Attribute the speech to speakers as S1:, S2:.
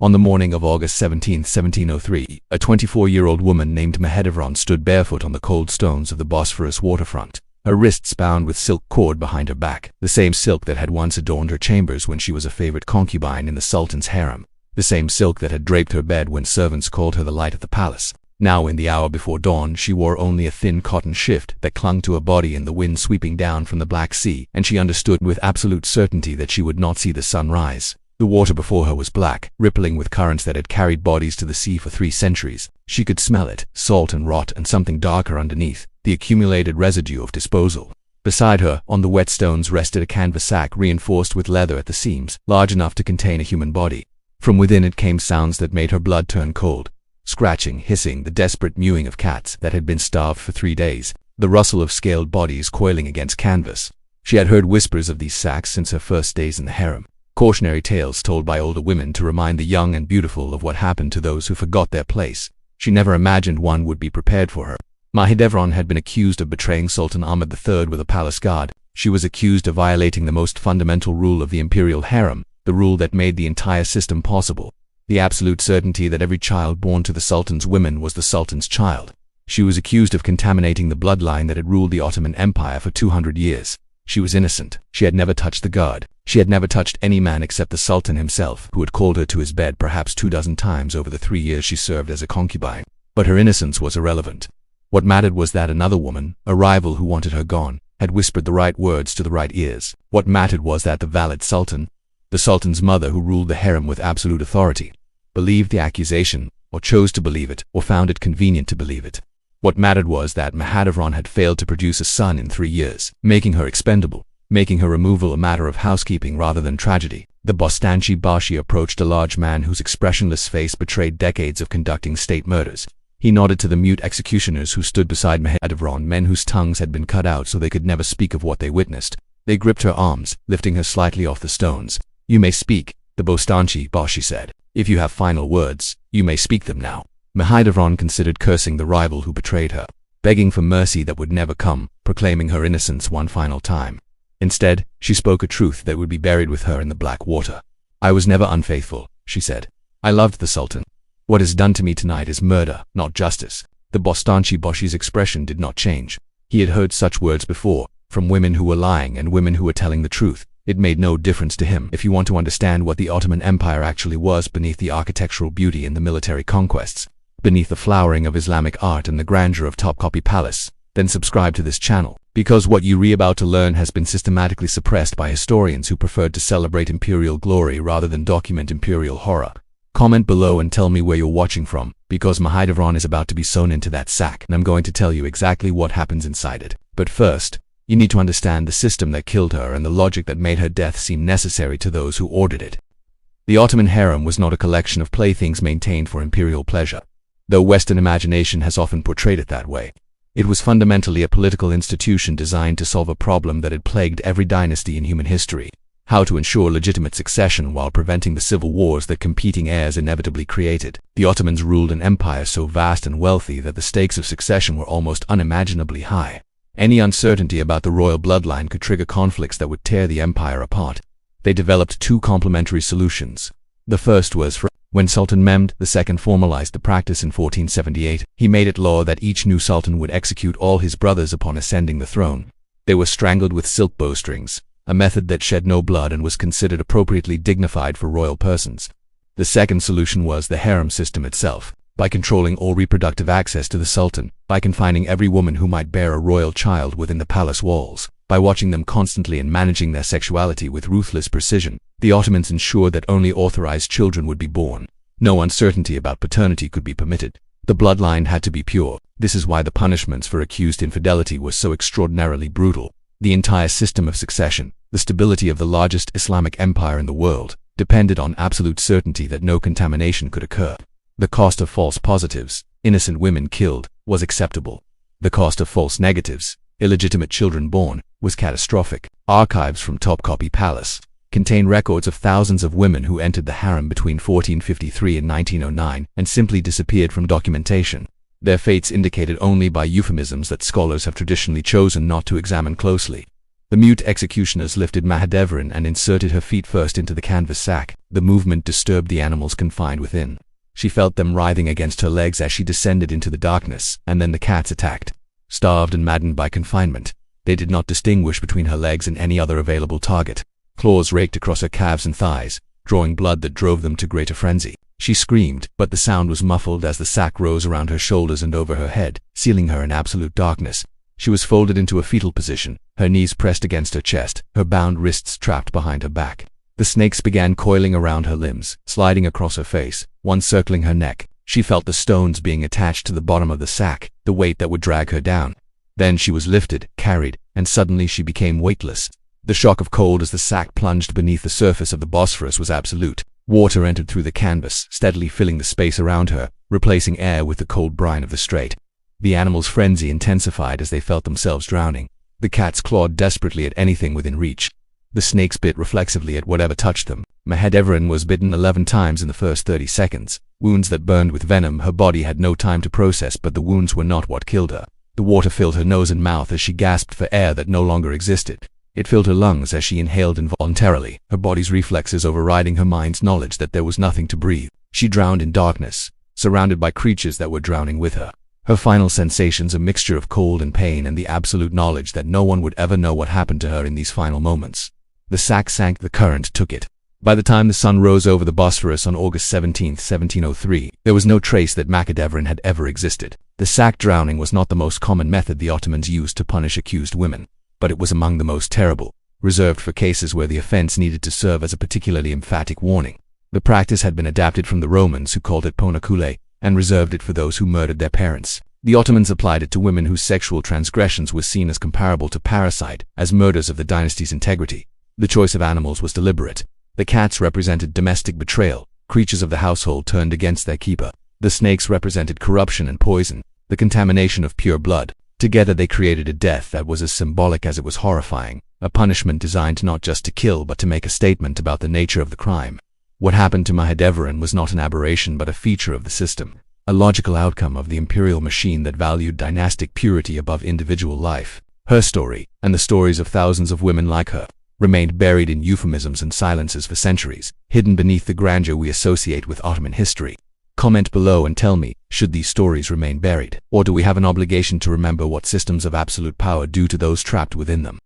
S1: On the morning of August 17, 1703, a 24-year-old woman named Mahidevran stood barefoot on the cold stones of the Bosphorus waterfront, her wrists bound with silk cord behind her back, the same silk that had once adorned her chambers when she was a favorite concubine in the Sultan's harem, the same silk that had draped her bed when servants called her the light of the palace. Now, in the hour before dawn, she wore only a thin cotton shift that clung to her body in the wind sweeping down from the Black Sea, and she understood with absolute certainty that she would not see the sun rise. The water before her was black, rippling with currents that had carried bodies to the sea for 3 centuries. She could smell it, salt and rot, and something darker underneath, the accumulated residue of disposal. Beside her, on the wet stones, rested a canvas sack reinforced with leather at the seams, large enough to contain a human body. From within it came sounds that made her blood turn cold. Scratching, hissing, the desperate mewing of cats that had been starved for 3 days, the rustle of scaled bodies coiling against canvas. She had heard whispers of these sacks since her first days in the harem. Cautionary tales told by older women to remind the young and beautiful of what happened to those who forgot their place. She never imagined one would be prepared for her. Mahidevran had been accused of betraying Sultan Ahmed III with a palace guard. She was accused of violating the most fundamental rule of the imperial harem, the rule that made the entire system possible. The absolute certainty that every child born to the Sultan's women was the Sultan's child. She was accused of contaminating the bloodline that had ruled the Ottoman Empire for 200 years. She was innocent. She had never touched the guard. She had never touched any man except the Sultan himself, who had called her to his bed perhaps 24 times over the 3 years she served as a concubine. But her innocence was irrelevant. What mattered was that another woman, a rival who wanted her gone, had whispered the right words to the right ears. What mattered was that the valid Sultan, the Sultan's mother who ruled the harem with absolute authority, believed the accusation, or chose to believe it, or found it convenient to believe it. What mattered was that Mahidevran had failed to produce a son in 3 years, making her expendable, making her removal a matter of housekeeping rather than tragedy. The Bostanchi Bashi approached a large man whose expressionless face betrayed decades of conducting state murders. He nodded to the mute executioners who stood beside Mahidevran, men whose tongues had been cut out so they could never speak of what they witnessed. They gripped her arms, lifting her slightly off the stones. "You may speak," the Bostanchi Bashi said. "If you have final words, you may speak them now." Mahidevran considered cursing the rival who betrayed her, begging for mercy that would never come, proclaiming her innocence one final time. Instead, she spoke a truth that would be buried with her in the black water. "I was never unfaithful," she said. "I loved the Sultan. What is done to me tonight is murder, not justice." The Bostanchi Bashi's expression did not change. He had heard such words before, from women who were lying and women who were telling the truth. It made no difference to him. If you want to understand what the Ottoman Empire actually was beneath the architectural beauty and the military conquests, beneath the flowering of Islamic art and the grandeur of Topkapi Palace, then subscribe to this channel, because what you're about to learn has been systematically suppressed by historians who preferred to celebrate imperial glory rather than document imperial horror. Comment below and tell me where you're watching from, because Mahidevran is about to be sewn into that sack, and I'm going to tell you exactly what happens inside it. But first, you need to understand the system that killed her and the logic that made her death seem necessary to those who ordered it. The Ottoman harem was not a collection of playthings maintained for imperial pleasure, though Western imagination has often portrayed it that way. It was fundamentally a political institution designed to solve a problem that had plagued every dynasty in human history: how to ensure legitimate succession while preventing the civil wars that competing heirs inevitably created. The Ottomans ruled an empire so vast and wealthy that the stakes of succession were almost unimaginably high. Any uncertainty about the royal bloodline could trigger conflicts that would tear the empire apart. They developed 2 complementary solutions. The first was when Sultan Mehmed II formalized the practice in 1478, he made it law that each new sultan would execute all his brothers upon ascending the throne. They were strangled with silk bowstrings, a method that shed no blood and was considered appropriately dignified for royal persons. The second solution was the harem system itself. By controlling all reproductive access to the sultan, by confining every woman who might bear a royal child within the palace walls, by watching them constantly and managing their sexuality with ruthless precision, the Ottomans ensured that only authorized children would be born. No uncertainty about paternity could be permitted. The bloodline had to be pure. This is why the punishments for accused infidelity were so extraordinarily brutal. The entire system of succession, the stability of the largest Islamic empire in the world, depended on absolute certainty that no contamination could occur. The cost of false positives, innocent women killed, was acceptable. The cost of false negatives, illegitimate children born, was catastrophic. Archives from Topkapi Palace contain records of thousands of women who entered the harem between 1453 and 1909 and simply disappeared from documentation. Their fates indicated only by euphemisms that scholars have traditionally chosen not to examine closely. The The mute executioners lifted Mahidevran and inserted her feet first into the canvas sack. The movement disturbed the animals confined within. She felt them writhing against her legs as she descended into the darkness, and then the cats attacked. Starved and maddened by confinement, they did not distinguish between her legs and any other available target. Claws raked across her calves and thighs, drawing blood that drove them to greater frenzy. She screamed, but the sound was muffled as the sack rose around her shoulders and over her head, sealing her in absolute darkness. She was folded into a fetal position, her knees pressed against her chest, her bound wrists trapped behind her back. The snakes began coiling around her limbs, sliding across her face, one circling her neck. She felt the stones being attached to the bottom of the sack, the weight that would drag her down. Then she was lifted, carried, and suddenly she became weightless. The shock of cold as the sack plunged beneath the surface of the Bosphorus was absolute. Water entered through the canvas, steadily filling the space around her, replacing air with the cold brine of the strait. The animals' frenzy intensified as they felt themselves drowning. The cats clawed desperately at anything within reach. The snakes bit reflexively at whatever touched them. Mahidevran was bitten 11 times in the first 30 seconds. Wounds that burned with venom her body had no time to process, but the wounds were not what killed her. The water filled her nose and mouth as she gasped for air that no longer existed. It filled her lungs as she inhaled involuntarily, her body's reflexes overriding her mind's knowledge that there was nothing to breathe. She drowned in darkness, surrounded by creatures that were drowning with her. Her final sensations a mixture of cold and pain and the absolute knowledge that no one would ever know what happened to her in these final moments. The sack sank, the current took it. By the time the sun rose over the Bosphorus on August 17, 1703, there was no trace that Mahidevran had ever existed. The sack drowning was not the most common method the Ottomans used to punish accused women, but it was among the most terrible, reserved for cases where the offense needed to serve as a particularly emphatic warning. The practice had been adapted from the Romans, who called it ponacule, and reserved it for those who murdered their parents. The Ottomans applied it to women whose sexual transgressions were seen as comparable to parricide, as murders of the dynasty's integrity. The choice of animals was deliberate. The cats represented domestic betrayal, creatures of the household turned against their keeper. The snakes represented corruption and poison, the contamination of pure blood. Together they created a death that was as symbolic as it was horrifying, a punishment designed not just to kill but to make a statement about the nature of the crime. What happened to Mahidevran was not an aberration but a feature of the system, a logical outcome of the imperial machine that valued dynastic purity above individual life. Her story, and the stories of thousands of women like her, remained buried in euphemisms and silences for centuries, hidden beneath the grandeur we associate with Ottoman history. Comment below and tell me, should these stories remain buried, or do we have an obligation to remember what systems of absolute power do to those trapped within them?